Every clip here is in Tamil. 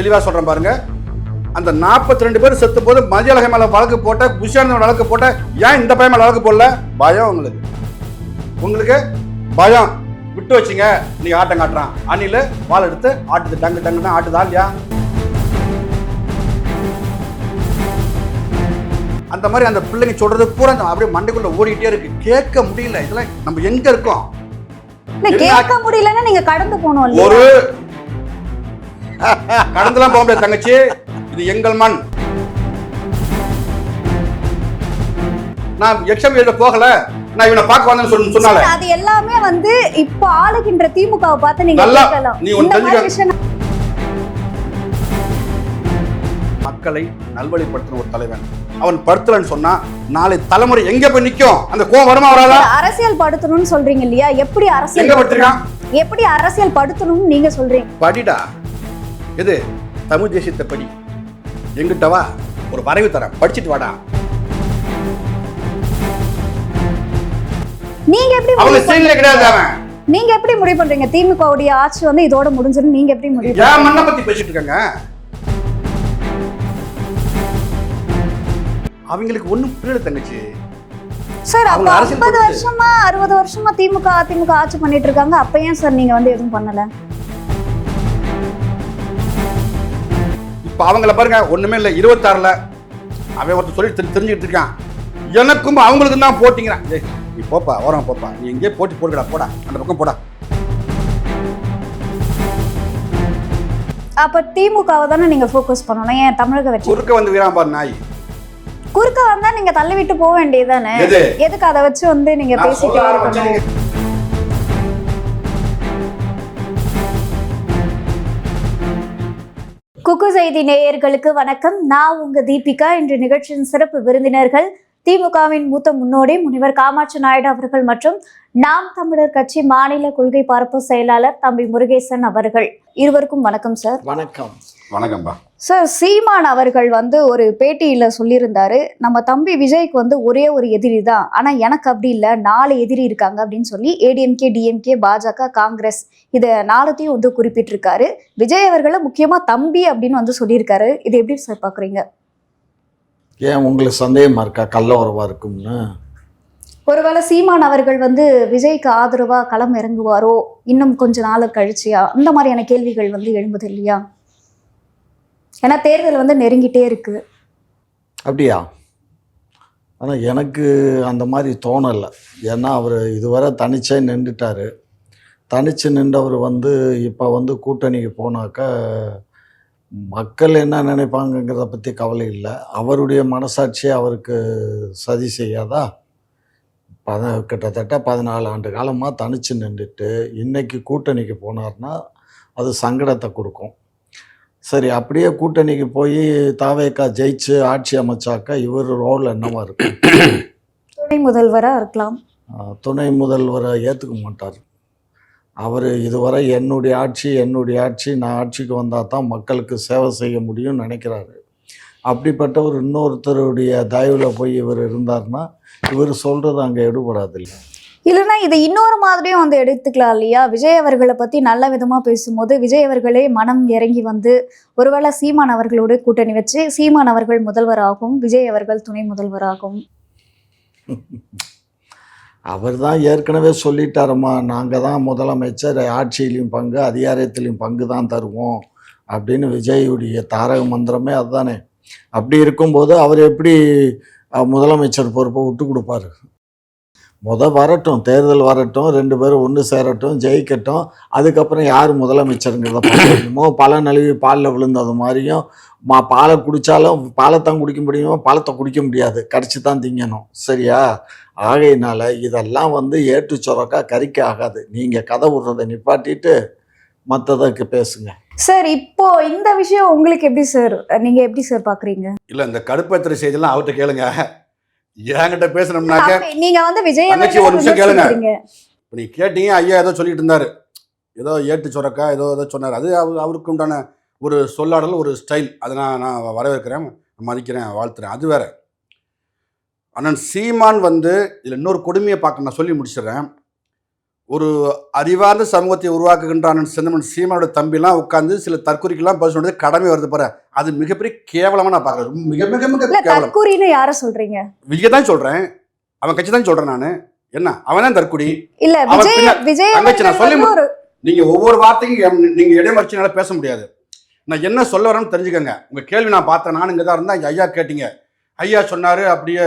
தெளிவாக சொல்கிறேன் பாருங்க. அந்த 42 பேர் செத்து போது மதியழகை மேலே வழக்கு போட்ட, புஷானந்தன் வழக்கு போட்ட, ஏன் இந்த பையன் மேலே வழக்கு போடல? பயம் உங்களுக்கு பயம். விட்டு வச்சிங்க, நீ ஆட்டம் காட்டுறான். அணில் வால் எடுத்து ஆட்டுது, டங்கு டங்குன்னு ஆட்டுதா இல்லையா? அந்த மாதிரி அந்த பிள்ளைங்க சொல்றது பூரா அப்படியே மண்டைக்குள்ள ஓடிட்டே இருக்கு. கேட்க முடியல. இதெல்லாம் நம்ம எங்க இருக்கோம்? கேட்க முடியலன்னா நீங்க கடந்து போனோம். ஒரு கடந்துலாம் போக முடியாது தங்கச்சி, இது எங்கள் மண். நான் எக்ஸாம் எழுத போகல, நான் இவனை பார்க்க வந்தேன்னு சொன்னால அது எல்லாமே வந்து இப்ப ஆளுகின்ற திமுகவை பார்த்து நீங்க கேட்கலாம். நீ ஒன்னு தெரிஞ்சுக்க, மக்களை நல்வழிப்படுத்தின ஒரு தலைவன். அவன் படுத்தலன்னு சொன்னா நாளை தலைமுறை எங்க போய் நிக்கும்? அந்த கோவம் வருமா வராதா? அரசியல் படுத்தணும்னு சொல்றீங்க இல்லையா? எப்படி அரசியல் எப்படி அரசியல் படுத்தணும்னு நீங்க சொல்றீங்க? படிடா, எது தமிழ் தேசியத்தை படி. எங்கிட்ட வா, ஒரு வரைவு தரேன், படிச்சுட்டு வாடா. நீங்க எப்படி அவங்க செயல்ல கிடையாது. அவன் நீங்க எப்படி முடிவு பண்றீங்க திமுகவுடைய ஆட்சி வந்து இதோட முடிஞ்சிரும்? நீங்க எப்படி முடிவு பண்றீங்க? ஏன் மண்ணை பத்தி பேசிட்டு இருக்காங்க? அவங்களுக்கு ஒண்ணும் புரியல தங்கச்சி. சார் அப்ப 50 வருஷமா 60 வருஷமா திமுக ஆட்சி பண்ணிட்டு இருக்காங்க. அப்ப ஏன் சார் நீங்க வந்து எதுவும் பண்ணல? இப்ப அவங்கள பாருங்க, ஒண்ணுமே இல்ல. 26ல அவன் ஒருத்தர் சொல்லி தெரிஞ்சுக்கிட்டு இருக்கான், எனக்கும் அவங்களுக்கும் தான் போட்டிங்கிறான். நீ போப்பா, ஓரம் போப்பா, நீ எங்கேயே போட்டி போடுடா, போடா அந்த பக்கம் போடா. அப்ப திமுகவை தானே நீங்க ஃபோக்கஸ் பண்ணணும். ஏன் தமிழக வெற்றி குறுக்க வந்து வீரான் பாரு நாய். குறுக்க வந்தா நீங்க தள்ளி விட்டு போக வேண்டியதுதானே? எதுக்கு அதை வச்சு வந்து நீங்க பேசிட்டே இருக்கணும்? குக்கு செய்தி நேயர்களுக்கு வணக்கம். நான் உங்க தீபிகா. இன்று நிகழ்ச்சியின் சிறப்பு விருந்தினர்கள் திமுகவின் மூத்த முன்னோடி முனைவர் காமாட்சி நாயுடு அவர்கள் மற்றும் நாம் தமிழர் கட்சி மாநில கொள்கை பரப்பு செயலாளர் தம்பி முருகேசன் அவர்கள். இருவருக்கும் வணக்கம் சார். வணக்கம். வணக்கம்பா சார். சீமான் அவர்கள் வந்து ஒரு பேட்டியில சொல்லியிருந்தாரு, நம்ம தம்பி விஜய்க்கு வந்து ஒரே ஒரு எதிரி தான், ஆனா எனக்கு அப்படி இல்லை, 4 எதிரி இருக்காங்க அப்படின்னு சொல்லி ஏடிஎம்கே, டிஎம்கே, பாஜக, காங்கிரஸ் இதை 4த்தையும் வந்து குறிப்பிட்டிருக்காரு. விஜய் அவர்களை முக்கியமா தம்பி அப்படின்னு வந்து சொல்லியிருக்காரு. இது எப்படி சார் பாக்குறீங்க? ஏன் உங்களுக்கு சந்தேகமா இருக்கா கள்ள உறவா இருக்கும்னு? ஒருவேளை சீமான் அவர்கள் வந்து விஜய்க்கு ஆதரவா களம் இறங்குவாரோ இன்னும் கொஞ்ச நாள் கழிச்சியா? அந்த மாதிரியான கேள்விகள் வந்து எழும்புது இல்லையா? ஏன்னா தேர்தல் வந்து நெருங்கிட்டே இருக்கு. அப்படியா? ஆனால் எனக்கு அந்த மாதிரி தோணலை. ஏன்னா அவர் இதுவரை தனிச்சே நின்றுட்டார். தனிச்சு நின்றவர் வந்து இப்போ வந்து கூட்டணிக்கு போனாக்கா மக்கள் என்ன நினைப்பாங்கங்கிறத பற்றி கவலை இல்லை. அவருடைய மனசாட்சியை அவருக்கு சதி செய்யாதா? கிட்டத்தட்ட 14 ஆண்டு காலமாக தனிச்சு நின்றுட்டு இன்னைக்கு கூட்டணிக்கு போனார்னா அது சங்கடத்தை கொடுக்கும். சரி, அப்படியே கூட்டணிக்கு போய் தாவேக்கா ஜெயிச்சு ஆட்சி அமைச்சாக்கா இவர் ரோல் என்னவா இருக்கும்? துணை முதல்வராக இருக்கலாம். துணை முதல்வரை ஏற்றுக்க மாட்டார் அவர். இதுவரை என்னுடைய ஆட்சி, நான் ஆட்சிக்கு வந்தால் தான் மக்களுக்கு சேவை செய்ய முடியும்னு நினைக்கிறாரு. அப்படிப்பட்ட ஒரு இன்னொருத்தருடைய தயவில் போய் இவர் இருந்தார்னா இவர் சொல்கிறது அங்கே எடுபடாது இல்லை. இல்லைன்னா இதை இன்னொரு மாதிரியும் வந்து எடுத்துக்கலாம் இல்லையா? விஜய் அவர்களை பற்றி நல்ல விதமாக பேசும்போது விஜய் அவர்களே மனம் இறங்கி வந்து ஒருவேளை சீமான் அவர்களோடு கூட்டணி வச்சு சீமான் அவர்கள் முதல்வராகும், விஜய் அவர்கள் துணை முதல்வராகும். அவர் தான் ஏற்கனவே சொல்லிட்டாரம்மா, நாங்கள் தான் முதலமைச்சர், ஆட்சியிலையும் பங்கு அதிகாரத்திலையும் பங்கு தான் தருவோம் அப்படின்னு. விஜயுடைய தாரக மந்திரமே அதுதானே. அப்படி இருக்கும்போது அவர் எப்படி முதலமைச்சர் பொறுப்பை விட்டு கொடுப்பாரு? வரட்டும், தேர்தல் வரட்டும், 2 பேரும் ஒன்று சேரட்டும், ஜெயிக்கட்டும். அதுக்கப்புறம் யார் முதலமைச்சருங்கிறத பார்க்கணுமோ. பல நழுவி பாலில் விழுந்தது மாதிரியும் பாலை குடித்தாலும் பாலைத்தான் குடிக்க முடியுமோ, பாலத்தை குடிக்க முடியாது, கடிச்சு தான் திங்கணும். சரியா? ஆகையினால இதெல்லாம் வந்து ஏற்று சொரக்கா கறிக்க ஆகாது. நீங்கள் கதை விடுறதை நிப்பாட்டிட்டு மற்றதுக்கு பேசுங்க சார். இப்போ இந்த விஷயம் உங்களுக்கு எப்படி சார், நீங்கள் எப்படி சார் பார்க்குறீங்க? இல்லை, இந்த கடுப்பேத்துற செய்தியெல்லாம் அவர்கிட்ட கேளுங்க. என்கிட்ட பேசணும்னாக்க நீங்க வந்து விஜய் ஒரு நிமிஷம் கேளுங்க. நீ கேட்டீங்க, ஐயா ஏதோ சொல்லிட்டு இருந்தாரு, ஏதோ ஏட்டு சொரக்கா ஏதோ சொன்னார். அது அவருக்கு உண்டான ஒரு சொல்லாடல், ஒரு ஸ்டைல். அதை நான் வரவேற்கிறேன், மதிக்கிறேன், வாழ்த்துறேன். அது வேற. அண்ணன் சீமான் வந்து இதில் இன்னொரு கொடுமையை பார்க்க நான் சொல்லி முடிச்சிடுறேன். ஒரு அறிவார்ந்த சமூகத்தை உருவாக்குகின்றான் செந்தமன் சீமானோட தம்பிலாம் உட்கார்ந்து சில தற்கொலைக்கெல்லாம் பதில் சொல்றது கடமை வருது பாரு, அது மிகப்பெரிய கேவலமா நான் பார்க்கறேன். மிக மிக மிக இல்ல கேவலம். தற்கூரின்னு யார சொல்றீங்க? விஜய் தான் சொல்றேன், அவன் கட்சி தான் சொல்றேன் நானு. என்ன அவன் தான் தற்குடி? இல்ல அவன் விஜய் பின்ன- விஜய் தங்கச்சி, நான் அவர்கள் சொல்லி வந்து ஒரு நீங்க ஒவ்வொரு வார்த்தையும் நீங்க இடைமறிச்சினால பேச முடியாது. நான் என்ன சொல்ல வரேன்னு தெரிஞ்சுக்கங்க. உங்க கேள்வி நான் பார்த்தேன், நான் இங்க தான் இருந்தா ஐயா கேட்டீங்க, ஐயா சொன்னாரு. அப்படியே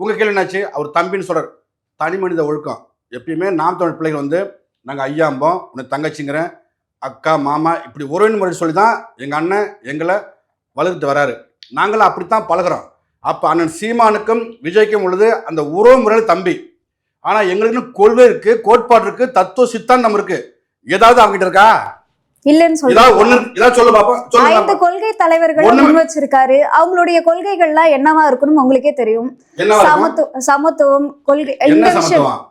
உங்க கேள்வி என்னாச்சு? அவர் தம்பின்னு சொல்றாரு. தனி மனித ஒழுக்கம் எப்பயுமே நாம் தமிழ் பிள்ளைகள் வந்து நாங்கள் ஐயாம்போம், உனக்கு தங்கச்சிங்கிறேன், அக்கா மாமா இப்படி உறவின் முறை சொல்லி தான் எங்கள் அண்ணன் எங்களை வளர்த்துட்டு வராரு. நாங்களும் அப்படித்தான் பழகிறோம். அப்போ அண்ணன் சீமானுக்கும் விஜய்க்கும் உள்ளது அந்த உறவு முறையில் தம்பி. ஆனால் எங்களுக்குன்னு கொள்கை இருக்கு, கோட்பாடு இருக்கு, தத்துவ சித்தாந்தம் இருக்கு. ஏதாவது அவங்ககிட்ட இருக்கா? இல்லன்னு ஏதாவது சொல்றாங்க. ஒண்ணு ஏதாவது சொல்லு பாப்போம், சொல்லு 5 பாப்போம். கொள்கை தலைவர்கள் ஒண்ணுமே- முன் வச்சிருக்காரு. அவங்களுடைய கொள்கைகள்லாம் என்னவா இருக்கணும் உங்களுக்கே தெரியும். என்னவா இருக்கும்? சமத்துவம் கொள்கை என்ன இந்த விஷயம் சமத்துவம்?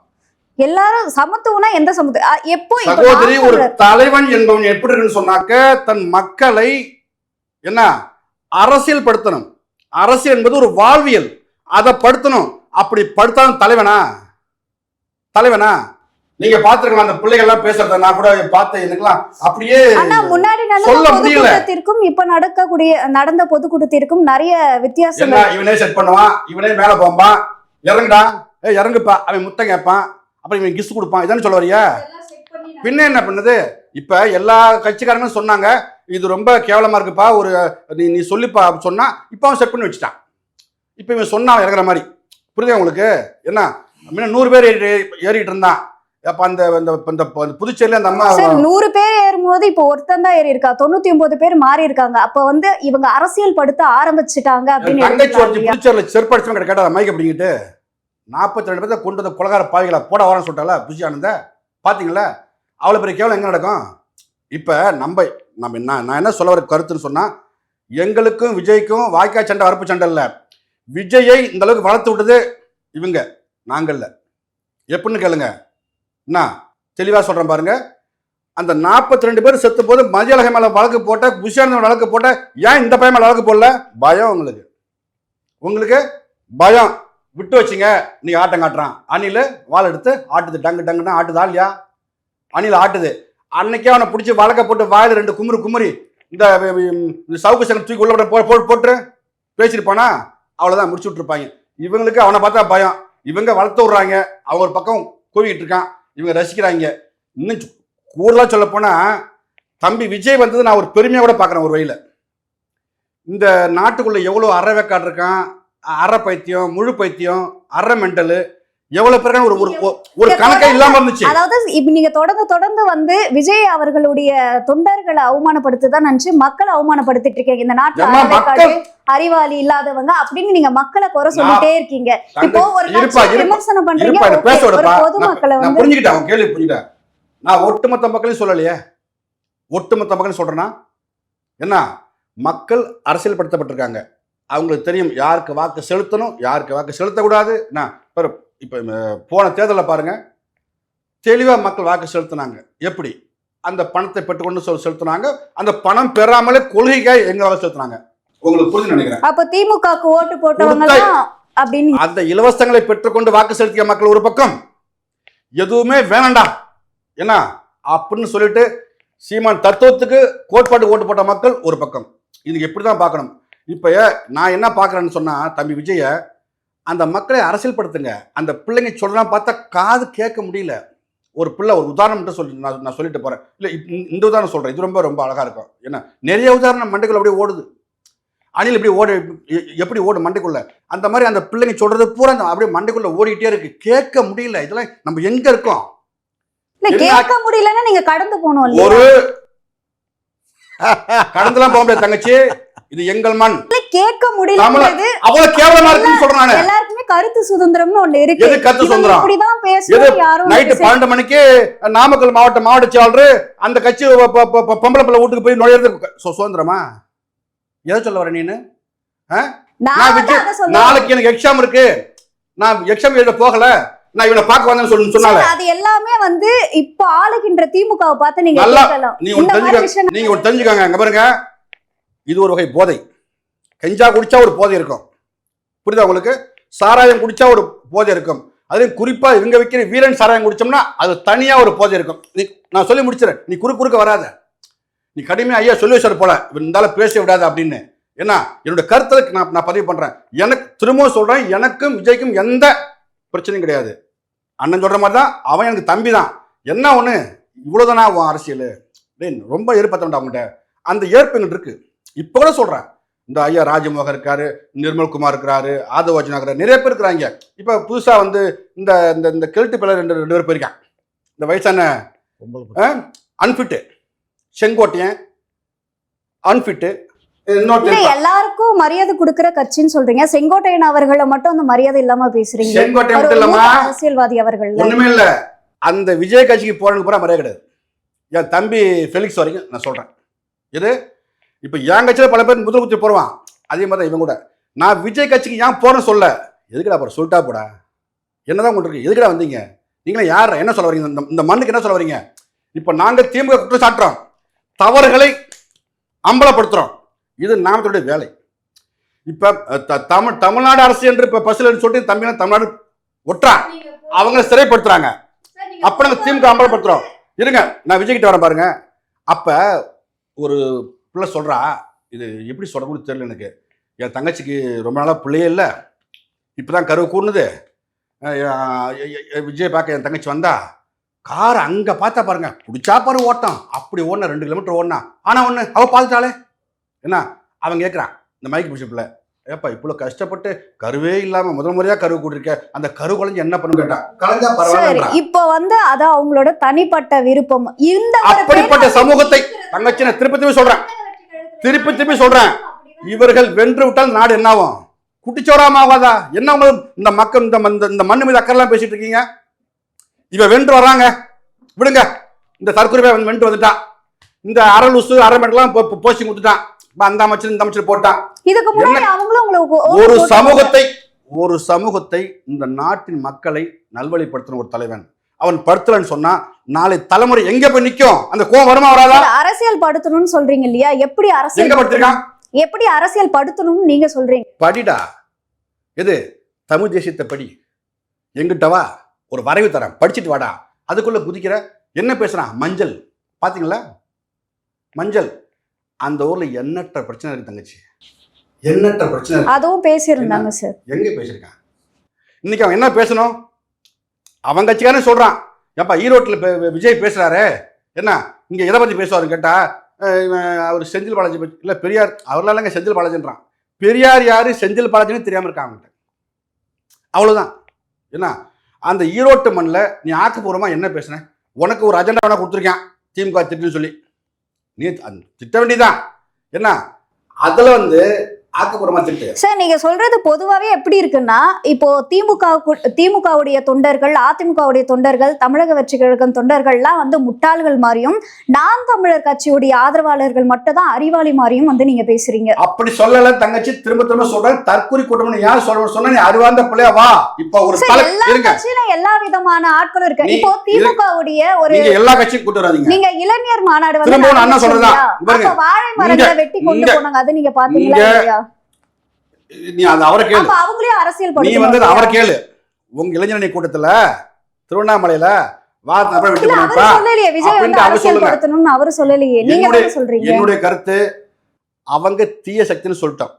எல்லாரும் சமத்துவம்னா எந்த சமத்துவம் எப்போ இப்ப சகோதரி, நான் ஒரு சொல்றேன். தலைவன் என்பவன் எப்படி இருக்குன்னு சொன்னாக்க தன் மக்களை என்ன அரசியல் படுத்தணும். அரசியல் என்பது ஒரு வாழ்வியல், அதை படுத்தணும். அப்படி படுத்தாலும் தலைவனா? தலைவனா? நீங்க பாத்துருக்கலாம் அந்த பிள்ளைகள் எல்லாம் பேசுறத, நான் கூட பார்த்தேன். எனக்குலாம் அப்படியே ஆனா முன்னாடி சொல்ல நடந்த முடியல. பொதுக்கூட்டத்திற்கும் இப்ப நடந்த பொதுக்கூட்டத்திற்கும் நிறைய என்ன வித்தியாசங்கள். இவனே செட் பண்ணுவான், இவனே மேல போம்பான், இறங்குடா இறங்குப்பா, அவன் முத்தம் கேட்பான், அப்புறம் இவன் கிஸ் கொடுப்பான். இதானே சொல்ல வரியா? பின்ன என்ன பண்ணுது? இப்ப எல்லா கட்சிக்காரங்களும் சொன்னாங்க இது ரொம்ப கேவலமா இருக்குப்பா, ஒரு நீ சொல்லிப்பா சொன்னா, இப்ப அவன் செட் பண்ணி வச்சுட்டான். இப்ப இவன் சொன்னான் இறங்குற மாதிரி. புரியுதா உங்களுக்கு? என்ன 100 பேர் ஏறிட்டு இருந்தான். அப்ப அந்த புதுச்சேரியில அந்த அம்மா சார் 100 பேர் ஏறும்போது இப்ப ஒருத்தன் தான் ஏறி இருக்கா, 99 பேர் மாறி இருக்காங்க. அப்ப வந்து இவங்க அரசியல் படுத்த ஆரம்பிச்சுட்டாங்க அப்படின்னு தங்கச்சி எடுத்துக்கலாம் ஒருத்தி இல்லையா? புதுச்சேரியில செருப்படிச்சவங்க கேட்டா மைக் அப்படிங்கிட்டு 42 பேர்த்த கொண்டு வந்த கொலகார பாவிகளா போட வரேன்னு சொல்லிட்டால புஷி ஆனந்த. பாத்தீங்களா அவ்வளவு பெரிய கேவலம் எங்க நடக்கும்? இப்ப நம்ம நான் என்ன சொல்ல வர கருத்துன்னு சொன்னா, எங்களுக்கும் விஜய்க்கும் வாய்க்காய் சண்டை வரப்பு சண்டை இல்ல. விஜயை இந்த அளவுக்கு வளர்த்து விட்டது இவங்க, நாங்கள்ல. எப்படின்னு கேளுங்க, என்ன தெளிவா சொல்றேன் பாருங்க. அந்த 42 பேர் செத்து போது மதியழகை மேல வழக்கு போட்ட, புஷியானந்த வழக்கு போட்ட, ஏன் இந்த பையன் மேல வழக்கு போடல? பயம் உங்களுக்கு பயம். விட்டு வச்சிங்க, நீ ஆட்டம் காட்டுறான். அணில வாள் எடுத்து ஆட்டுது, டங்கு டங்குன்னா ஆட்டுதா இல்லையா? அணில ஆட்டுது. அன்னைக்கே அவனை பிடிச்சி வழக்க போட்டு வாயில 2 குமுறி இந்த சவுக்கு சங்கம் தூக்கி உள்ள போட்டு பேசிருப்பானா, அவ்வளவுதான் முடிச்சு விட்டுருப்பாங்க. இவங்களுக்கு அவனை பார்த்தா பயம். இவங்க வளர்த்து விடுறாங்க, அவங்க ஒரு பக்கம் கூவிக்கிட்டு இருக்கான், இவங்க ரசிக்கிறாங்க. இன்னும் கூடுதலா சொல்ல போனா தம்பி விஜய் வந்தது நான் ஒரு பெருமையா கூட பார்க்குறேன். ஒரு வழியில இந்த நாட்டுக்குள்ள எவ்வளோ அறவேக்காடு இருக்கான், அரை பைத்தியம், முழு பைத்தியம், அரை மெண்டலு, எவ்வளவு பேருக்கான ஒரு கணக்கே இல்லாம இருந்துச்சு. அதாவது இப்ப நீங்க தொடர்ந்து வந்து விஜய் அவர்களுடைய தொண்டர்களை அவமானப்படுத்துதான் நினைச்சு மக்களை அவமானப்படுத்திட்டு இருக்கீங்க. இந்த நாட்டுல அறவேக்காடு, அறிவாளி இல்லாதவங்க அப்படின்னு நீங்க மக்களை குறை சொல்லிட்டே இருக்கீங்க. இப்போ ஒரு கட்சியை விமர்சனம் பண்றீங்க, ஒரு பொதுமக்களை வந்து புரிஞ்சுக்கிட்டேன், அவன் கேள்வி புரிஞ்சுக்கிட்டேன். நான் ஒட்டுமொத்த மக்களையும் சொல்லலையே, ஒட்டுமொத்த மக்களையும் சொல்றேன்னா என்ன, மக்கள் அரசியல் படுத்தப்பட்டிருக்காங்க. அவங்களுக்கு தெரியும் யாருக்கு வாக்கு செலுத்தணும், யாருக்கு வாக்கு செலுத்தக்கூடாது. இப்போ போன தேர்தலில் பாருங்க, தெளிவாக மக்கள் வாக்கு செலுத்தினாங்க. எப்படி அந்த பணத்தை பெற்றுக்கொண்டு செலுத்தினாங்க, அந்த பணம் பெறாமலே கொள்கைக்காக எங்க வாக்கு செலுத்தினாங்க. உங்களுக்கு புரிஞ்சு நினைக்கிறேன். அப்ப திமுகக்கு ஓட்டு போட்டவங்க அப்படின்னு அந்த இலவசங்களை பெற்றுக்கொண்டு வாக்கு செலுத்திய மக்கள் ஒரு பக்கம், எதுவுமே வேணாண்டா என்ன அப்படின்னு சொல்லிட்டு சீமான் தத்துவத்துக்கு கோட்பாடு ஓட்டு போட்ட மக்கள் ஒரு பக்கம். இதுக்கு எப்படிதான் பார்க்கணும். இப்ப நான் என்ன பார்க்கறேன்னு சொன்னா, தம்பி விஜய அந்த மக்களை அரசியல் படுத்துங்க. அந்த பிள்ளைங்க சொல்றான் பார்த்தா காது கேட்க முடியல. ஒரு பிள்ளை ஒரு உதாரணம் மட்டும் சொல்லி நான் சொல்லிட்டு போறேன். இல்ல இந்த உதாரணம் சொல்றேன், இது ரொம்ப ரொம்ப அழகா இருக்கும். ஏன்னா நிறைய உதாரணம் மண்டைக்குள்ள அப்படியே ஓடுது. அணில் இப்படி எப்படி ஓடு மண்டைக்குள்ள, அந்த மாதிரி அந்த பிள்ளைங்க சொல்றது பூரா அப்படியே மண்டைக்குள்ள ஓடிட்டே இருக்கு, கேட்க முடியல. இதெல்லாம் நம்ம எங்க இருக்கோம்? கேட்க முடியலன்னா நீங்க கடந்து போகணும். ஒரு கடந்துலாம் போக முடியாது தங்கச்சி, இது எங்கள் மண். கேட்க முடியல, அவ்வளவு கேவலமா இருக்குன்னு சொல்றேன். எல்லாருக்குமே கருத்து சுதந்திரம்னு ஒண்ணு இருக்கு. எது கருத்து சுதந்திரம்? இப்படிதான் பேசணும். யாரும் நைட்டு 12 மணிக்கு நாமக்கல் மாவட்ட செயலாளர் அந்த கட்சி பொம்பளை பிள்ளை வீட்டுக்கு போய் நுழையிறது சுதந்திரமா? எதை சொல்ல வர நீனு? நாளைக்கு எனக்கு எக்ஸாம் இருக்கு, நான் எக்ஸாம் எழுத போகல, நான் இவனை பார்க்க வந்தேன்னு சொன்னால அது எல்லாமே வந்து இப்ப ஆளுகின்ற திமுகவை பார்த்து நீங்க கேட்கலாம். நீங்க ஒரு தெரிஞ்சுக்கோங்க. அங்க பாருங்க, இது ஒரு வகை போதை. கஞ்சா குடிச்சா ஒரு போதை இருக்கும், புரியுதா உங்களுக்கு? சாராயம் குடிச்சா ஒரு போதை இருக்கும். அதுவும் குறிப்பா இவங்க வைக்கிற வீரன் சாராயம் குடிச்சோம்னா அது தனியா ஒரு போதை இருக்கும். நான் சொல்லி முடிச்சிடறேன், நீ குறுக்க வராத, நீ கடுமையா ஐயா சொல்லி வச்சாரு போல இருந்தாலும் பேச விடாத அப்படின்னு. ஏன்னா என்னோட கருத்தை நான் பதிவு பண்றேன். எனக்கு திரும்பவும் சொல்றேன், எனக்கும் விஜய்க்கும் எந்த பிரச்சனையும் கிடையாது. அண்ணன் சொல்ற மாதிரி தான், அவன் எனக்கு தம்பி தான். என்ன ஒண்ணு இவ்வளவுதானா உன் அரசியல்? ரொம்ப ஏற்படுத்த அவங்ககிட்ட அந்த ஏற்பு எங்களுக்கு இருக்கு. இப்ப கூட சொல்றேன், இந்த ஐயா ராஜமோகன் இருக்காரு, நிர்மல்குமார் இருக்கிறாரு, ஆதவாஜனா இருக்கிறாரு, நிறைய பேர் இருக்கிறாங்க. இப்ப புதுசா வந்து இந்த இந்த கெல்ட்டு பிள்ளை ரெண்டு பேர் போயிருக்காங்க. இந்த வயசான அன்ஃபிட்டு செங்கோட்டையன் அன்ஃபிட்டு. எல்லாருக்கும் மரியாதை கொடுக்கிற கட்சின்னு சொல்றீங்க, செங்கோட்டையன் அவர்களை மட்டும் அந்த மரியாதை இல்லாம பேசுறீங்க. செங்கோட்டையன் மட்டும் இல்லாம அரசியல்வாதி அவர்கள் ஒண்ணுமே இல்ல. அந்த விஜய் கட்சிக்கு போறதுக்கு பூரா மரியாதை கிடையாது. என் தம்பி ஃபெலிக்ஸ் வரைக்கும் நான் சொல்றேன். இது இப்ப என் கட்சியில பல பேர் முதல் குத்தி போடுவான், அதே மாதிரி இவன் கூட. நான் விஜய் கட்சிக்கு ஏன் போறேன்னு சொல்ல, எதுக்குடா போற சொல்லிட்டா போடா, என்னதான் உங்களுக்கு இருக்கு, எதுக்குடா வந்தீங்க, நீங்களே யார், என்ன சொல்ல வரீங்க, இந்த மண்ணுக்கு என்ன சொல்ல வரீங்க? இப்ப நாங்க திமுக குற்றம் சாட்டுறோம், தவறுகளை அம்பலப்படுத்துறோம், இது நாமத்துடைய வேலை. இப்ப தமிழ்நாடு அரசு என்று இப்ப பஸ்ல சொல்லிட்டு தமிழ்நாடு ஒட்டுறான், அவங்க சிறைப்படுத்துறாங்க. அப்ப நாங்க திமுக அம்பலப்படுத்துறோம். இருங்க, நான் விஜய் கிட்ட வரேன் பாருங்க. அப்ப ஒரு பிள்ளை சொல்றா, இது எப்படி சொல்லணும்னு தெரியல எனக்கு, என் தங்கச்சிக்கு ரொம்ப நாளா பிள்ளையே இல்லை, இப்பதான் கருவு கூடுனுது, விஜய் பார்க்க என் தங்கச்சி வந்தா கார் அங்க பார்த்தா பாருங்க, பிடிச்சா பாரு ஓட்டம், அப்படி ஓடனா 2 கிலோமீட்டர் ஓடனா, ஆனா ஒண்ணு அவ பார்த்துட்டாலே என்ன, அவன் கேட்கறான் இந்த மைக் பிடிச்சப்பில்ல, ஏப்பா இவ்வளவு கஷ்டப்பட்டு கருவே இல்லாம முதல் முறையா கருவு கூட்டிருக்க, அந்த கரு குழந்தை என்ன பண்ணு கேட்டா, கலந்தா பரவாயில்ல. இப்ப வந்து அதான் அவங்களோட தனிப்பட்ட விருப்பம். இந்த அப்படிப்பட்ட சமூகத்தை தங்கச்சி நான் திருப்பி சொல்றேன், இவர்கள் வென்று விட்டால் நாடு என்ன ஆகும்? குட்டிச்சோராமாவாதா என்ன? உங்களுக்கு இந்த மக்கள் இந்த மண்ணு மீது அக்கறைலாம் பேசிட்டு இருக்கீங்க. இவ வென்று வர்றாங்க, விடுங்க. இந்த தற்கொலை வென்று வந்துட்டான், இந்த அரலூசு அரமெல்லாம் போஸ்டிங் கொடுத்துட்டான், அந்த அமைச்சர் இந்த அமைச்சர் போட்டான். இதுக்கு முன்னாடி அவங்களும் ஒரு சமூகத்தை இந்த நாட்டின் மக்களை நல்வழிப்படுத்தின ஒரு தலைவன், அவன் படுத்தலன்னு சொன்னா நாளை தலைமுறை எங்க போய் நிக்கும்? அந்த கோவம் வருமா வராதா? அரசியல் படுத்தணும்னு சொல்றீங்க இல்லையா, எப்படி அரசியல் எங்க படுத்திருக்கான்? எப்படி அரசியல் படுத்தணும்னு நீங்க சொல்றீங்க? படிடா, எது தமிழ் தேசியத்தை படி, எங்கிட்ட வா, ஒரு வரைவு தரேன், படிச்சுட்டு வாடா. அதுக்குள்ள குதிக்கிற என்ன பேசுறான்? மஞ்சள் பாத்தீங்களா? மஞ்சள் அந்த ஊர்ல எண்ணற்ற பிரச்சனை இருக்கு தங்கச்சி, எண்ணற்ற பிரச்சனை. அதுவும் பேசியிருந்தாங்க சார். எங்க பேசியிருக்கான்? இன்னைக்கு அவன் என்ன பேசணும்? அவன் கட்சிக்காரே சொல்றான், ஏப்பா ஈரோட்டில் விஜய் பேசுறாரு, என்ன இங்க எதை பத்தி பேசுவாருன்னு கேட்டா, அவர் செந்தில் பாலாஜி பற்றி இல்லை, பெரியார், அவர்லாம் இல்லைங்க செந்தில் பாலாஜின்றான். பெரியார் யாரு செந்தில் பாலாஜின்னு தெரியாம இருக்காங்க, அவ்வளவுதான். என்ன அந்த ஈரோட்டு மண்ணில் நீ ஆக்கப்பூர்வமா என்ன பேசுன? உனக்கு ஒரு அஜெண்டா வேணா கொடுத்துருக்கேன் திமுக திட்டுன்னு சொல்லி, நீ திட்ட வேண்டியதான். என்ன அதுல வந்து ஆக்கப்பூர்வமா திட்டு. சார் நீங்க சொல்றது பொதுவாவே எப்படி இருக்குன்னா, இப்போ திமுகவுடைய தொண்டர்கள், அதிமுகவுடைய தொண்டர்கள், தமிழக வெற்றி கழகம் தொண்டர்கள்லாம் வந்து முட்டாள்கள் மாதிரியும், நாம் தமிழர் கட்சியுடைய ஆதரவாளர்கள் மட்டும் தான் அறிவாளி மாதிரியும் வந்து நீங்க பேசுறீங்க. அப்படி சொல்லல தங்கச்சி, திரும்ப சொல்றேன், தற்கொலை கூட்டம் யார் சொன்னா நீ அறிவார்ந்த பிள்ளையா வா. இப்ப ஒரு கட்சியில எல்லா விதமான ஆட்களும் இருக்கு. இப்போ திமுகவுடைய ஒரு எல்லா கட்சியும் கூட்டு வராதீங்க. நீங்க இளைஞர் மாநாடு வந்து வாழை மரங்களை வெட்டி கொண்டு போனாங்க, அது நீங்க பாத்தீங்களா? நீ அது அவரை கேளு, அவங்களே அரசியல் நீ வந்து அவரை கேளு. உங்க இளைஞரணி கூட்டத்துல திருவண்ணாமலையில என்னுடைய கருத்து, அவங்க தீய சக்தின்னு சொல்லிட்டோம்.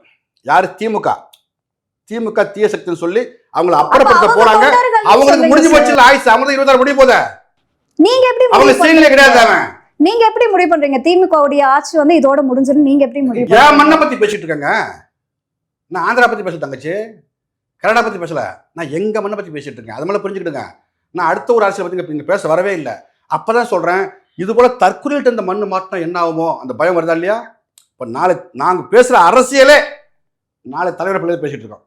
யாரு? திமுக தீய சக்தின்னு சொல்லி அவங்களை அப்புறப்படுத்த போறாங்க. அவங்களுக்கு முடிஞ்சு போச்சு ஆயுசு, அவங்க 26 முடிய போத. நீங்க எப்படி அவங்க சீன்ல கிடையாது. அவன் நீங்க எப்படி முடிவு பண்றீங்க திமுகவுடைய ஆட்சி வந்து இதோட முடிஞ்சிரும்? நீங்க எப்படி முடிவு பண்றீங்க? ஏன் மண்ணை பத்தி பேசிட்டு இருக்காங்க? நான் ஆந்திரா பத்தி பேசல தங்கச்சி, கனடா பத்தி பேசல, நான் எங்க மண்ணை பத்தி பேசிட்டு இருக்கேன். அது மேல புரிஞ்சுக்கிட்டுங்க. நான் அடுத்த ஒரு அரசியல் பத்தி இங்க பேச வரவே இல்லை. அப்பதான் சொல்றேன், இது போல தற்கொலையிட்ட இந்த மண்ணு மாற்றம் என்ன ஆகுமோ அந்த பயம் வருதா இல்லையா? இப்ப நாளை நாங்க பேசுற அரசியலே நாளை தலைமுறை பிள்ளைகள் பேசிட்டு இருக்கோம்.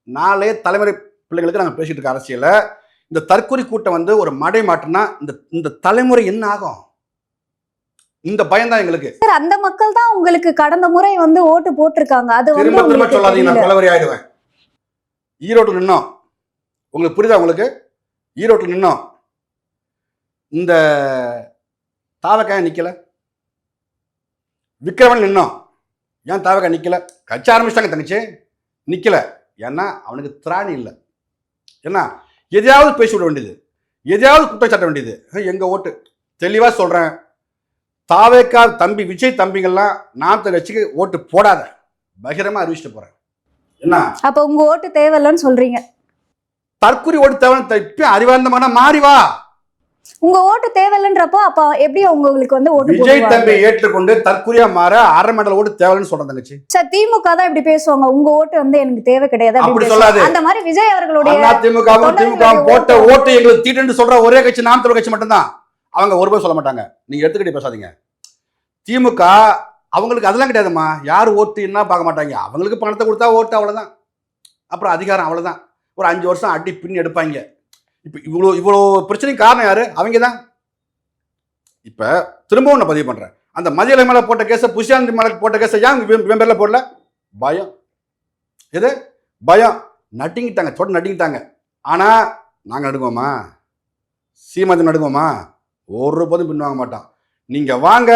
நாளை தலைமுறை பிள்ளைகளுக்கு நாங்க பேசிட்டு இருக்க அரசியல இந்த தற்கொலை கூட்டம் வந்து ஒரு மடை மாற்றம்னா இந்த தலைமுறை என்ன ஆகும்? இந்த பயம் தான் எங்களுக்கு. சார் அந்த மக்கள் தான் உங்களுக்கு கடந்த முறை வந்து ஓட்டு போட்டிருக்காங்க. அது வந்து திரும்ப சொல்லாதீங்க, நான் கொலவரி ஆயிடுவேன். ஈரோட்டில் நின்னோம், உங்களுக்கு புரியுதா? உங்களுக்கு ஈரோட்டில் நின்னோம், இந்த தாவக்காய் நிக்கல, விக்கிரமன் நின்னோம். ஏன் தாவக்காய் நிக்கல? கட்சி ஆரம்பிச்சிட்டாங்க தங்கச்சி, நிக்கல. ஏன்னா அவனுக்கு திராணி இல்லை. ஏன்னா எதையாவது பேசி விட வேண்டியது, எதையாவது குற்றச்சாட்ட வேண்டியது. எங்க ஓட்டு தெளிவா சொல்றேன், தாவேக்கா தம்பி விஜய் தம்பிங்கள்லாம் நாம் கட்சிக்கு ஓட்டு போடாத பகிரமா அறிவிச்சுட்டு போறேன். என்ன அப்ப உங்க ஓட்டு தேவையில்லைன்னு சொல்றீங்க? தற்கொலை ஓட்டு தேவை, அறிவார்ந்தமான மாறி வா. உங்க ஓட்டு தேவையில்லைன்றப்போ அப்ப எப்படி உங்களுக்கு வந்து ஓட்டு விஜய் போடுவாங்க? தம்பி ஏற்றுக்கொண்டு தற்கொலையா மாற அரை மண்டல ஓட்டு தேவைன்னு சொல்றேன் தங்கச்சி. சார், திமுக தான் இப்படி பேசுவாங்க, உங்க ஓட்டு வந்து எனக்கு தேவை கிடையாது அப்படி அப்படின்னு சொல்லாது. பேசுவாங்க. அந்த மாதிரி விஜய் அவர்களுடைய திமுக போட்ட ஓட்டு எங்களுக்கு தீட்டுன்னு சொல்ற ஒரே கட்சி நாம் தமிழர் கட்சி மட்டும்தான். அவங்க ஒரு பேர் சொல்ல மாட்டாங்க. நீங்க எடுத்துக்கிட்டே பேசாதீங்க. திமுக அவங்களுக்கு அதெல்லாம் கிடையாதுமா. யார் ஓட்டு என்ன பார்க்க மாட்டாங்க. அவங்களுக்கு பணத்தை கொடுத்தா ஓட்டு, அவ்வளவுதான். அப்புறம் அதிகாரம், அவ்வளவுதான். ஒரு 5 வருஷம் அடி பின்னி எடுப்பாங்க. இப்ப இவ்வளோ பிரச்சனைக்கு காரணம் யாரு? அவங்க தான். இப்ப திரும்பவும் நான் பதிவு பண்றேன், அந்த மதியலை மேல போட்ட கேஸ, புஷாந்தி மேல போட்ட கேஸ ஏன் இவன் பேர்ல போடல? பயம். எது பயம்? நட்டிங்கிட்டாங்க, தொடர்ந்து நட்டிங்கிட்டாங்க. ஆனா நாங்க நடுங்குவோமா? சீமாதி நடுங்குவோமா? ஒரு போதும் பின்வாங்க மாட்டோம். நீங்க வாங்க,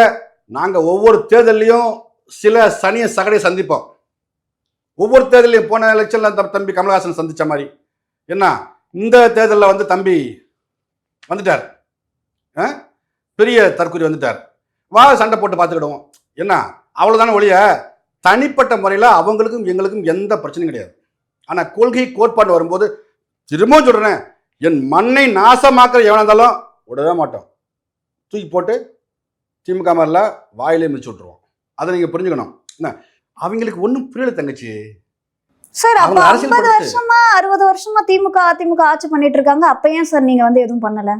நாங்க ஒவ்வொரு தேர்தலையும் சில சனிய சகடையை சந்திப்போம். ஒவ்வொரு தேர்தலையும் போன எலெக்ஷன்ல தம்பி கமலஹாசன் சந்திச்ச மாதிரி. என்ன இந்த தேர்தலில் வந்து தம்பி வந்துட்டார், பெரிய தற்கொலை வந்துட்டார். வா சண்டை போட்டு பார்த்துக்கிடுவோம். என்ன அவ்வளோதானே ஒழிய தனிப்பட்ட முறையில் அவங்களுக்கும் எங்களுக்கும் எந்த பிரச்சனையும் கிடையாது. ஆனால் கொள்கை கோட்பாடு வரும்போது திரும்பவும் சொல்கிறேன், என் மண்ணை நாசமாக்குற எவனா இருந்தாலும் விடவே மாட்டோம். தூக்கி போட்டு திமுக மாதிரில வாயிலே மிதிச்சு விட்டுருவோம். அதை நீங்கள் புரிஞ்சுக்கணும். என்ன அவங்களுக்கு ஒன்றும் புரியல தங்கச்சி. சார், அப்ப 50 வருஷமா 60 வருஷமா திமுக அதிமுக ஆட்சி பண்ணிட்டு இருக்காங்க. அப்ப ஏன் சார் நீங்க வந்து எதுவும் பண்ணல?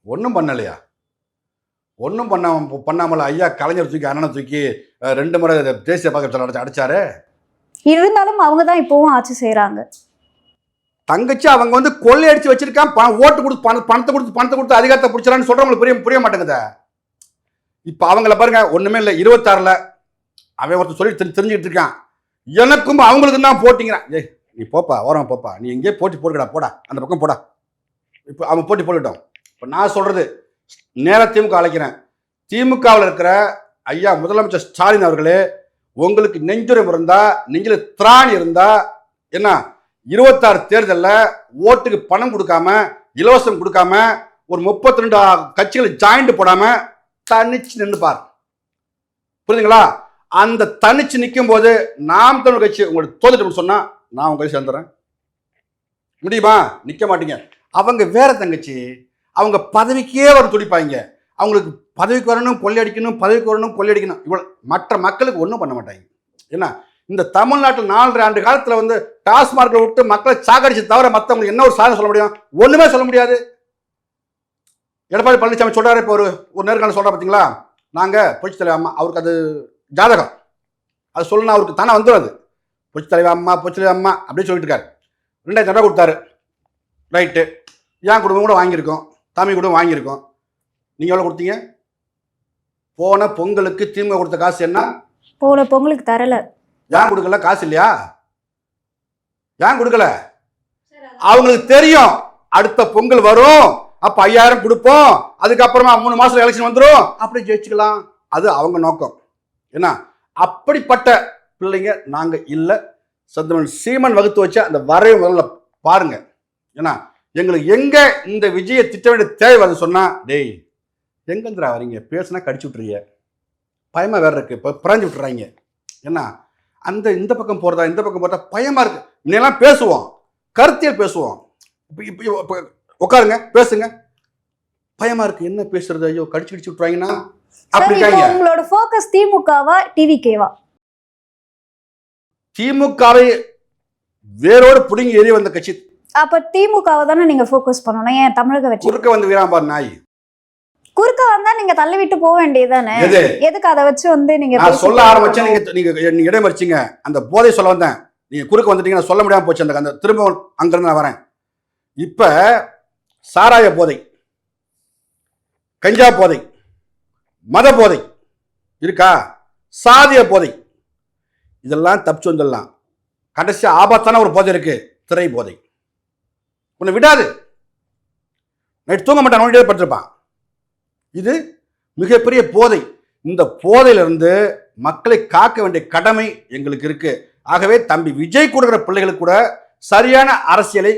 ஒன்றும் பண்ணலையா? ஒன்றும் பண்ணாமல ஐயா கலைஞர் தூக்கி அண்ணனை தூக்கி 2 முறை தேசிய பாதுகாப்பு அடிச்சாரு. இருந்தாலும் அவங்க தான் இப்பவும் ஆட்சி செய்யறாங்க. தங்கச்சி அவங்க வந்து கொள்ளை அடிச்சு வச்சிருக்கான், ஓட்டு கொடுத்து பணத்தை கொடுத்து அதிகாரத்தை பிடிச்சான்னு சொல்றவங்களுக்கு புரிய மாட்டேங்குதா? இப்ப அவங்கள பாருங்க, ஒண்ணுமே இல்லை. 26ல் அவன் ஒருத்தர் சொல்லி தெரிஞ்சுக்கிட்டு இருக்கான், எனக்கும் அவங்களுக்கும் தான் போட்டிங்கிறான். ஏய் நீ போப்பா, ஓரம் போப்பா, நீ எங்கேயே போட்டி போட்டுக்கடா, போடா அந்த பக்கம் போடா. இப்போ அவன் போட்டி போட்டுட்டோம். இப்போ நான் சொல்றது நேர திமுக அழைக்கிறேன். திமுகவில் இருக்கிற ஐயா முதலமைச்சர் ஸ்டாலின் அவர்களே, உங்களுக்கு நெஞ்சுரம் இருந்தா, நெஞ்சில் திராணி இருந்தா, என்ன 26 தேர்தலில் ஓட்டுக்கு பணம் கொடுக்காம, இலவசம் கொடுக்காம, ஒரு 32 கட்சிகளை ஜாயிண்ட் போடாம தனிச்சு நின்றுப்பார். புரியுதுங்களா? அந்த தனிச்சு நிற்கும் போது நாம் தமிழ் கட்சி உங்களுக்கு தோத்துட்டு சொன்னா நான் உங்க கட்சி சேர்ந்துறேன். முடியுமா? நிக்க மாட்டீங்க. அவங்க வேற தங்கச்சி, அவங்க பதவிக்கே வர துடிப்பாங்க. அவங்களுக்கு பதவிக்கு வரணும் கொள்ளையடிக்கணும், பதவிக்கு வரணும் கொள்ளையடிக்கணும். இவ்வளவு மற்ற மக்களுக்கு ஒன்றும் பண்ண மாட்டாங்க. என்ன இந்த தமிழ்நாட்டில் 4.5 ஆண்டு காலத்தில் வந்து டாஸ்மார்க்ல விட்டு மக்களை சாகடிச்சு தவிர மற்றவங்களுக்கு என்ன ஒரு சாதனை சொல்ல முடியும்? ஒண்ணுமே சொல்ல முடியாது. எடப்பாடி பழனிசாமி சொல்றாரு, இப்போ ஒரு நேர்காணல் சொல்ற பார்த்தீங்களா, நாங்க புரட்சி தலைவர் அம்மா, அவருக்கு அது ஜாதகம், அது சொல்லணும், அவருக்கு தானே வந்துடும். புரட்சி தலைவர் அம்மா அப்படின்னு சொல்லிட்டு இருக்காரு. 2000 ரூபா கொடுத்தாரு, ரைட்டு. என் குடும்பம் கூட வாங்கியிருக்கோம், தமிழ் குடும்பம் வாங்கியிருக்கோம். நீங்க எவ்வளோ கொடுத்தீங்க? போன பொங்கலுக்கு திமுக கொடுத்த காசு என்ன? போன பொங்கலுக்கு தரல. ஏன் கொடுக்கல? காசு இல்லையா? ஏன் கொடுக்கல? அவங்களுக்கு தெரியும் அடுத்த பொங்கல் வரும், அப்ப 5000 கொடுப்போம், அதுக்கப்புறமா 3 மாசத்துல எலெக்ஷன் வந்துடும், அப்படி ஜெயிச்சுக்கலாம். அது அவங்க நோக்கம். என்ன அப்படிப்பட்ட பிள்ளைங்க நாங்க இல்ல. சந்தமன் சீமன் வகுத்து வச்ச அந்த வரைவு முதல்ல பாருங்க. ஏன்னா எங்களுக்கு எங்க இந்த விஜயை திட்ட வேண்டிய தேவை வந்து சொன்னா, டேய் எங்கந்திரா வரீங்க, பேசுனா கடிச்சு விட்டுறீங்க, பயமா வேற இருக்கு, இப்போ பிராஞ்சு விட்டுறாங்க. என்ன அந்த இந்த பக்கம் போறதா இந்த பக்கம் போறதா பயமா இருக்கு. இன்னெல்லாம் பேசுவோம், கருத்தியல் பேசுவோம். இப்போ உட்காருங்க பேசுங்க, பயமா இருக்கு என்ன பேசுறது, ஐயோ கடிச்சு விட்டுறாங்கன்னா அப்படி இருக்காங்க. உங்களோட ஃபோக்கஸ் திமுகவா டிவிகேவா? திமுகவை வேரோடு புடுங்கி எரிய வந்த கட்சி. அப்ப திமுகவை தானே நீங்க ஃபோக்கஸ் பண்ணணும். ஏன் தமிழக வெற்றி குறுக்க வந்து வீராம்பார் நாய் குறுக்க வந்தா நீங்க தள்ளி விட்டு போக வேண்டியதுதானே? எதுக்கு அதை வச்சு வந்து நீங்க சொல்ல ஆரம்பிச்சா நீங்க இடமறிச்சிங்க. அந்த போதை சொல்ல வந்தேன், நீங்க குறுக்க வந்துட்டீங்க, சொல்ல முடியாம போச்சு. அந்த திரும்ப அங்கிருந்து நான் வரேன். இப்ப சாராய போதை, கஞ்சா போதை, மத போதை இருக்கா, சாதிய போதை, இதெல்லாம் தப்பிச்சு வந்துடலாம். கடைசி ஆபத்தான ஒரு போதை இருக்கு, திரை போதை. உன்னை விடாது, நைட்டு தூங்க மாட்டான், நோண்டியே பட்டிருப்பான். இது மிகப்பெரிய போதை. இந்த போதையிலிருந்து மக்களை காக்க வேண்டிய கடமை எங்களுக்கு இருக்கு. ஆகவே தம்பி விஜய் கொடுக்கிற பிள்ளைகளுக்கு கூட சரியான அரசியலை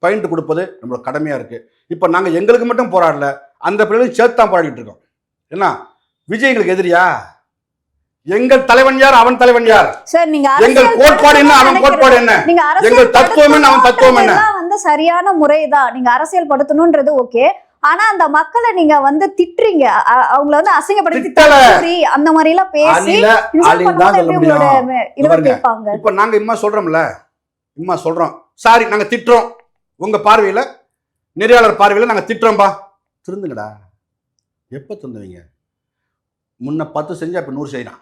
பயின்று கொடுப்பது நம்மளோட கடமையாக இருக்குது. இப்போ நாங்கள் எங்களுக்கு மட்டும் போராடல, அந்த பிள்ளைகளும் சேர்த்து தான் போராடிட்டு இருக்கோம். என்ன விஜய் எங்களுக்கு எதிரியா? எங்கள் தலைவன் யார், அவன் தலைவன் யார்? சார் நீங்க எங்கள் கோட்பாடு என்ன, அவன் கோட்பாடு என்ன? எங்கள் தத்துவம் என்ன, அவன் தத்துவம் என்ன? வந்து சரியான முறைதான், நீங்க அரசியல் படுத்தணும்ன்றது ஓகே. ஆனா அந்த மக்களை நீங்க வந்து திட்டுறீங்க, அவங்கள வந்து அசிங்கப்படுத்தி அந்த மாதிரி எல்லாம் பேசி கேட்பாங்க. இப்ப நாங்க இம்மா சொல்றோம்ல, இம்மா சொல்றோம், சாரி நாங்க திட்டுறோம், உங்க பார்வையில நெறியாளர் பார்வையில நாங்க திட்டுறோம்பா, திருந்துங்கடா. எப்ப திருந்துவீங்க? முன்ன 10 செஞ்சா இப்ப 100 செய்யறான்.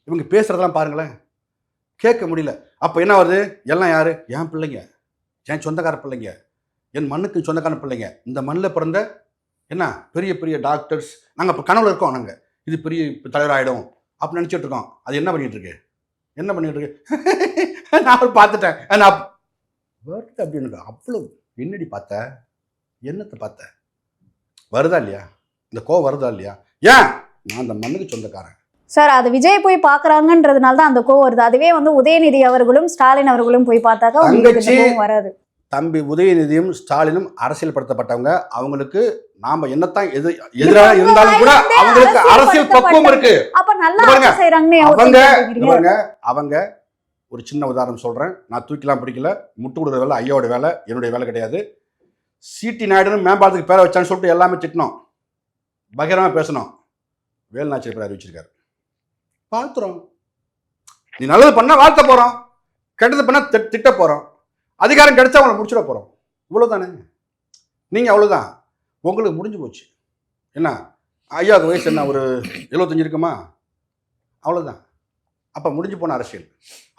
இவங்க பேசுறதெல்லாம் பாருங்களேன், கேட்க முடியல. அப்ப என்ன வருது? எல்லாம் யாரு? என் பிள்ளைங்க, என் சொந்தக்கார பிள்ளைங்க, என் மண்ணுக்கு சொந்தக்கார பிள்ளைங்க, இந்த மண்ணில் பிறந்த என்ன பெரிய பெரிய டாக்டர்ஸ். நாங்கள் இப்போ கனவுல இருக்கோம், நாங்கள் இது பெரிய தலைவராகிடும் அப்படின்னு நினச்சிட்டு இருக்கோம். அது என்ன பண்ணிட்டு இருக்கு? என்ன பண்ணிட்டு இருக்கு? நான் பார்த்துட்டேன், நான் வருது அப்படின்னு. அவ்வளோ என்னடி பார்த்த, என்னத்தை பார்த்த? வருதா இல்லையா? இந்த கோவம் வருதா இல்லையா? ஏன்? நான் அந்த மண்ணுக்கு சொந்தக்காரன் சார். அது விஜய் போய் பாக்குறாங்கன்றதுனால தான் அந்த கோவம் வருது. அதுவே வந்து உதயநிதி அவர்களும் ஸ்டாலின் அவர்களும் போய் பார்த்தாக்கா உங்களுக்கு வராது. தம்பி உதயநிதியும் ஸ்டாலினும் அரசியல் படுத்தப்பட்டவங்க. அவங்களுக்கு நாம என்னத்தான் எதிராக இருந்தாலும் கூட அவங்களுக்கு அரசியல் பக்குவம் இருக்கு. அவங்க ஒரு சின்ன உதாரணம் சொல்றேன், நான் தூக்கிலாம் பிடிக்கல, முட்டு கொடுக்குற வேலை ஐயாவோட வேலை, என்னுடைய வேலை கிடையாது. சிடி நாயுடுன்னு மேம்பாலத்துக்கு பேரை வச்சான்னு சொல்லிட்டு எல்லாமே திட்டணும், பகிரமா பேசணும். வேலுநாச்சியார் பேர் அறிவிச்சிருக்காரு, வாழ்த்துறோம். நீ நல்லது பண்ணா வாழ்த்த போறோம், கெட்டது பண்ணா திட்ட போறோம். அதிகாரம் கிடைச்சா அவங்களை முடிச்சிட போறோம். இவ்வளவுதானே? நீங்க அவ்வளவுதான், உங்களுக்கு முடிஞ்சு போச்சு. என்ன ஐயாவுக்கு வயசு என்ன, ஒரு 75 இருக்குமா? அவ்வளவுதான். அப்ப முடிஞ்சு போன அரசியல்,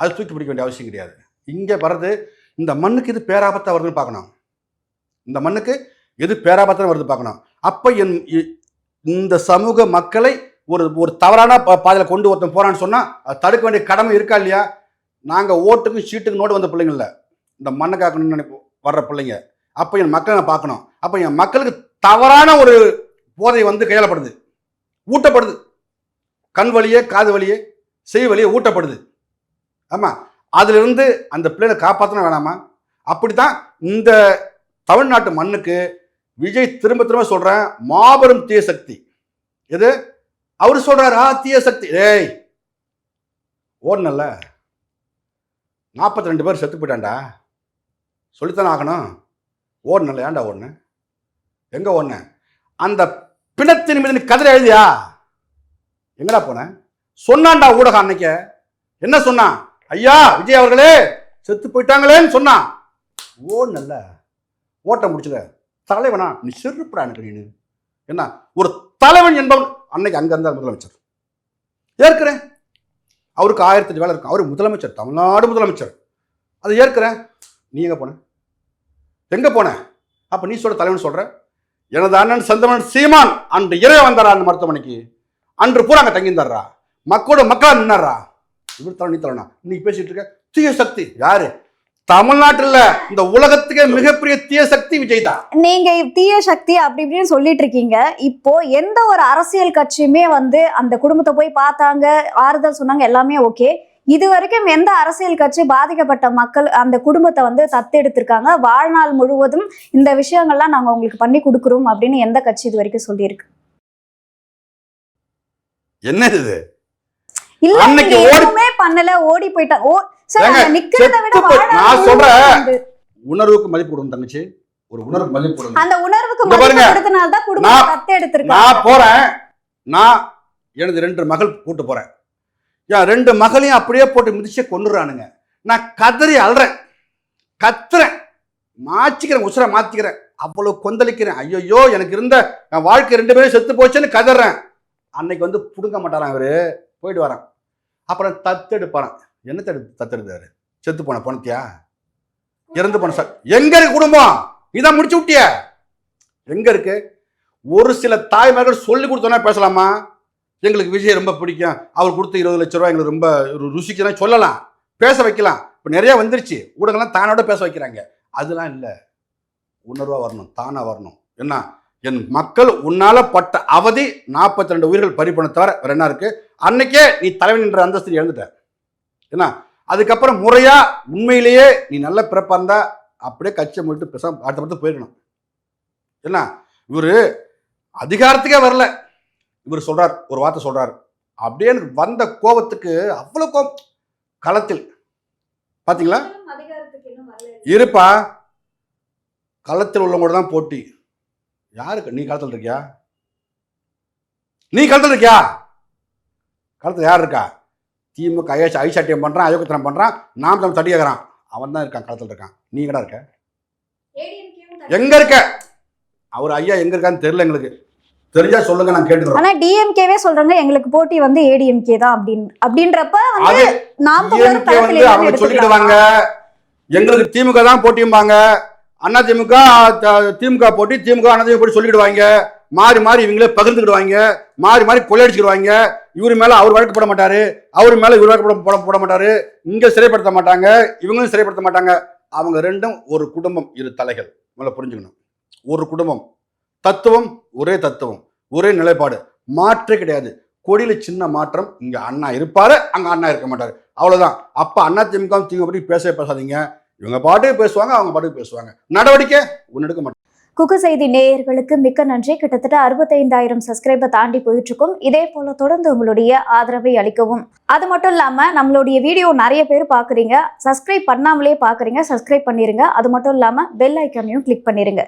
அது தூக்கி பிடிக்க வேண்டிய அவசியம் கிடையாது. இங்க வர்றது, இந்த மண்ணுக்கு எது பேராபத்தா வருதுன்னு பார்க்கணும், இந்த மண்ணுக்கு எது பேராபத்தா வருது பார்க்கணும். அப்ப இந்த சமூக மக்களை ஒரு தவறான பாதையில் கொண்டு ஒருத்தன் போறான்னு சொன்னா தடுக்க வேண்டிய கடமை இருக்கா இல்லையா? நாங்க ஓட்டுக்கும் சீட்டுக்கு நோட்டு வந்த பிள்ளைங்க இல்லை, இந்த மண்ணை காக்கணும்னு வர்ற பிள்ளைங்க. அப்ப என் மக்களை நான் பார்க்கணும். அப்ப என் மக்களுக்கு தவறான ஒரு போதை வந்து கையாளப்படுது, ஊட்டப்படுது, கண் வழியே காது வழியே செய் வழியே ஊட்டப்படுது. ஆமா, அதுல இருந்து அந்த பிள்ளைகளை காப்பாற்றணும் வேணாமா? அப்படித்தான் இந்த தமிழ்நாட்டு மண்ணுக்கு விஜய் திரும்ப திரும்ப சொல்றேன், மாபெரும் தீய சக்தி. எது அவரு சொல்றாரு? தீய சக்தி. ஏய், ஓடனல்ல 42 பேர் செத்து போயிட்டான்டா, சொல்லித்தானே ஆகணும். ஓடனல்ல, ஏன்டா ஓடன? எங்க ஓடன? அந்த பிணத்தின் மீது கதிரை எழுதியா? எங்கடா போன? சொன்னான்டா ஊடகம் அன்னைக்கு. என்ன சொன்னான்? ஐயா விஜய் அவர்களே செத்து போயிட்டாங்களேன்னு சொன்னான். ஓடனல்ல, ஓட்ட முடிச்சத தலைவனா நீ செருப்படா எனக்கு. நீ என்ன ஒரு தலைவன் என்பவன்? அன்னைக்கு அங்க இருந்தார் முதலமைச்சர், ஏற்கிறேன். அவருக்கு 1008 வேலை இருக்கும், அவரு முதலமைச்சர், தமிழ்நாடு முதலமைச்சர், அதை ஏற்கிறேன். நீ எங்க போன? எங்க போன? அப்ப நீ சொல்ற தலைவன் சொல்ற. எனது அண்ணன் செந்தமன் சீமான் அன்று இரவு வந்தாரா அந்த மருத்துவமனைக்கு, அன்று பூரா அங்க தங்கியிருந்தாரா, மக்களோட மக்களா நின்னாரா? இவர் தலைவன், நீ தலைவனா? இன்னைக்கு பேசிட்டு இருக்க தீய சக்தி யாரு? தமிழ்நாட்டுல இந்த உலகத்துக்கே மிகப்பெரிய தீய சக்தி விஜய் தான். நீங்க தீய சக்தி அப்படி இப்படின்னு சொல்லிட்டு இருக்கீங்க. இப்போ எந்த ஒரு அரசியல் கட்சியுமே வந்து அந்த குடும்பத்தை போய் பார்த்தாங்க, ஆறுதல் சொன்னாங்க, எல்லாமே ஓகே. இது வரைக்கும் எந்த அரசியல் கட்சி பாதிக்கப்பட்ட மக்கள் அந்த குடும்பத்தை வந்து தத்தெடுத்திருக்காங்க, வாழ்நாள் முழுவதும் இந்த விஷயங்கள்லாம் நாங்க உங்களுக்கு பண்ணி கொடுக்குறோம் அப்படின்னு எந்த கட்சி இது வரைக்கும் சொல்லியிருக்கு? என்ன இது? இல்ல, எதுவுமே பண்ணல, ஓடி போயிட்டாங்க. நான் சொல்றேன், உணர்வுக்கு மதிப்பு கொடுங்க தங்கச்சி, ஒரு உணர்வுக்கு மதிப்பு கொடுங்க. அந்த உணர்வுக்கு மதிப்பு கொடுத்தனால தான் குடும்பத்தை தத்தெடுத்திருக்காங்க. நான் போறேன், நான் எனது 2 மகள் கூட்டு போறேன். என் 2 மகளையும் அப்படியே போட்டு மிதிச்சே கொண்டுறானுங்க. நான் கதறி அல்றேன், கத்துறேன், மாச்சிக்கிறேன், உசுரை மாத்திக்கிறேன், அவ்வளவு கொந்தளிக்கிறேன். ஐயோ எனக்கு இருந்த என் வாழ்க்கை 2 பேரும் செத்து போச்சுன்னு கதறேன். அன்னைக்கு வந்து புடுங்க மாட்டாரான், அவரு போயிட்டு வரான். அப்புறம் தத்தெடுப்பாரான். என்ன தத்தெடுத்தாரு? செத்து போன பணத்தியா, இறந்து போன சார் எங்க இருக்கு குடும்பம்? இதான் முடிச்சு விட்டிய, எங்க இருக்கு? ஒரு சில தாய்மார்கள் சொல்லி கொடுத்தோன்னா பேசலாமா? எங்களுக்கு விஜய் ரொம்ப பிடிக்கும், அவர் கொடுத்த 20 லட்ச ரூபாய் எங்களுக்கு ரொம்ப ருசிக்குன்னா சொல்லலாம், பேச வைக்கலாம். இப்போ நிறைய வந்துருச்சு, ஊடகம்லாம் தானோட பேச வைக்கிறாங்க. அதெல்லாம் இல்லை, உணர்வா வரணும், தானா வரணும். என்ன, என் மக்கள் உன்னால பட்ட அவதி 42 உயிர்கள் பறிப்பன தவிர வேற என்ன இருக்கு? அன்னைக்கே நீ தலைவன் என்ற அந்தஸ்து இழந்துட்ட. என்ன, அதுக்கப்புறம் முறையா உண்மையிலேயே நீ நல்ல பிறப்பா இருந்தா அப்படியே கட்சியை மூடிட்டு பேசாம அடுத்த படத்துக்கு போயிருக்கணும். என்ன இவர் அதிகாரத்துக்கே வரல, இவர் சொல்றார் ஒரு வார்த்தை சொல்றாரு, அப்படியே எனக்கு வந்த கோபத்துக்கு அவ்வளவு கோபம். களத்தில் பாத்தீங்களா இருப்பா, களத்தில் உள்ளவங்க தான் போட்டி. யாருக்கு நீ களத்தில் இருக்கியா? நீ களத்தில் இருக்கியா? களத்தில் யார் இருக்கா? திமுக ஐசாட்டியம் பண்றான், அயோக்கியத்தனம் பண்றான், நாம் தம் தடி கேட்கறான், அவன் தான் இருக்கான், களத்தில் இருக்கான். நீ எங்கடா இருக்க? எங்க இருக்க? அவர் ஐயா எங்க இருக்கான்னு தெரியல, எங்களுக்கு தெரிஞ்சா சொல்லுங்க, நான் கேட்டுக்கிறோம். ஆனா டிஎம்கேவே சொல்றாங்க எங்களுக்கு போட்டி வந்து ஏடிஎம்கே தான் அப்படின்றப்ப வந்து நாம் வந்து அவங்க சொல்லிடுவாங்க, எங்களுக்கு திமுக தான் போட்டியும்பாங்க, அண்ணா திமுக திமுக போட்டி, திமுக அண்ணா திமுக போட்டி சொல்லிடுவாங்க. மாறி மாறி இவங்களே பகிர்ந்துக்கிடுவாங்க, மாறி மாறி கொள்ளையடிச்சுக்கிடுவாங்க. இவரு மேல அவர் வழக்கு போட மாட்டாரு, அவரு மேல இவர் வழக்கு போட மாட்டாரு, இங்க சிறைப்படுத்த மாட்டாங்க, இவங்களும் சிறைப்படுத்த மாட்டாங்க. அவங்க ரெண்டும் ஒரு குடும்பம், இரு தலைகள். முதல்ல புரிஞ்சுக்கணும், ஒரு குடும்பம், தத்துவம் ஒரே தத்துவம், ஒரே நிலைப்பாடு, மாற்றே கிடையாது. கொடியில சின்ன மாற்றம், இங்க அண்ணா இருப்பாரு, அங்க அண்ணா இருக்க மாட்டாரு, அவ்வளவுதான். அப்ப அண்ணா திமுக திமுக பற்றி பேசாதீங்க. இவங்க பாட்டுக்கு பேசுவாங்க, அவங்க பாட்டுக்கு பேசுவாங்க, நடவடிக்கை ஒன்னு எடுக்க மாட்டாங்க. குக்கு செய்தி நேயர்களுக்கு மிக்க நன்றி. கிட்டத்தட்ட 65,000 சப்ஸ்கிரைபர் தாண்டி போயிட்டு இருக்கும். இதே போல தொடர்ந்து உங்களுடைய ஆதரவை அளிக்கவும். அது மட்டும் இல்லாம நம்மளுடைய வீடியோ நிறைய பேர் பாக்குறீங்க, சப்ஸ்கிரைப் பண்ணாமலே பாக்குறீங்க, சப்ஸ்கிரைப் பண்ணிருங்க. அது மட்டும் இல்லாம பெல் ஐக்கானையும் கிளிக் பண்ணிருங்க.